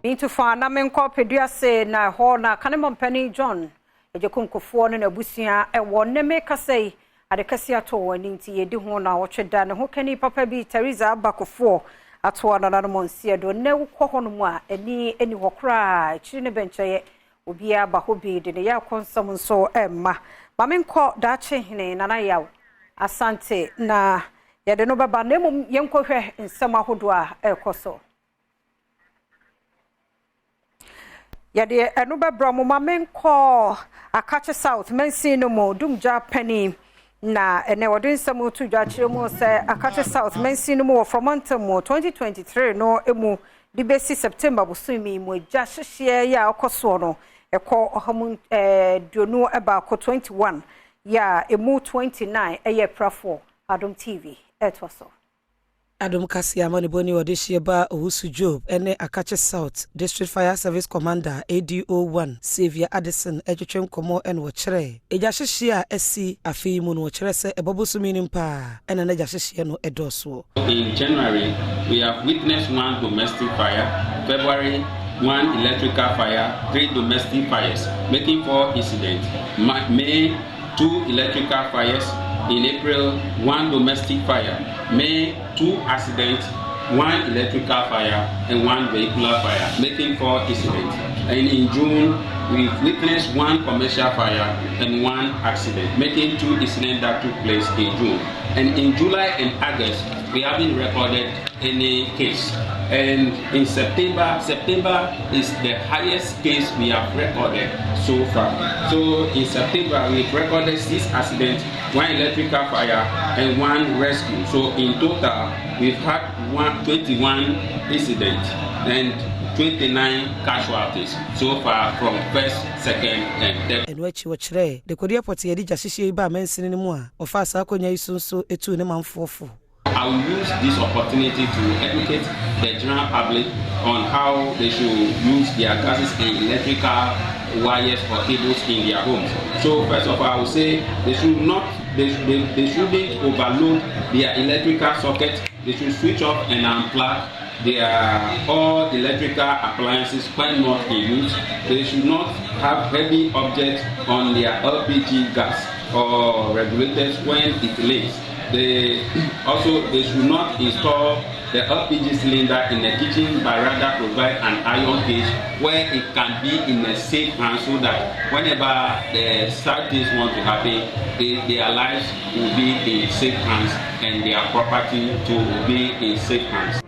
Into fa na menko pedua se na ho na kanemon penny John ejekonkofo no na busia ewo ne me Kasee AKATSI ato ani nti yedi ho na wotweda ne ho kani papa bi Teresa abakofo ato na na monsie do ne wokọ ho no mu a ani hokra chiri ne bencheye obia ba ho bi de ne ya konsam nso emma ma menko daache hene na yaw asante na yede no baba na mum yenkohwe nsem ahodo a ekoso yade enu bebra mo mamenko AKATSI South mensi no mo dumja penny na ene wodin samu tu dwa kire mo se AKATSI South mensi no mo from antamo 2023 no emu dibesi September busumi mo gya hyehye ya okoso no eko ohamu duonu eba ko 21 ya emu 29 eye prafo Adom TV etwaso Adom Kasee amani boni wodishie ba Owusu Job ene AKATSI South District Fire Service Commander ADO1 Xavier Addison ejwetwem komo en wo kire eja hyehye a esi afei mu no wo kire se ebobosumi nimpa ene na eja hyehye no edoso. In January we have witnessed one domestic fire, February one electrical fire, 3 domestic fires, making 4 incidents. May 2 electrical fires. In April, 1 domestic fire. May 2 accidents, 1 electrical fire and 1 vehicular fire, making 4 incidents. And in June, we witnessed 1 commercial fire and 1 accident, making 2 incidents that took place in June. And in July and August, we haven't recorded any case. And in September is the highest case we have recorded so far. So in September, we've recorded 6 accidents, 1 electrical fire, and 1 rescue. So in total, we've had 21 incidents and 29 casualties so far from 1st, 2nd, and 3rd. And what you watch the Korea Poti Edija Shishi ba mention anymore. Of us, Akonya is so etu ne manfofo. I will use this opportunity to educate the general public on how they should use their gases and electrical wires or cables in their homes. So first of all, I will say they shouldn't overload their electrical sockets. They should switch off and unplug their all electrical appliances when not in use. They should not have heavy objects on their LPG gas or regulators when it leaks. They should not install the LPG cylinder in the kitchen, but rather provide an iron cage where it can be in a safe hand so that whenever the sad things want to happen, their lives will be in safe hands and their property to be in safe hands.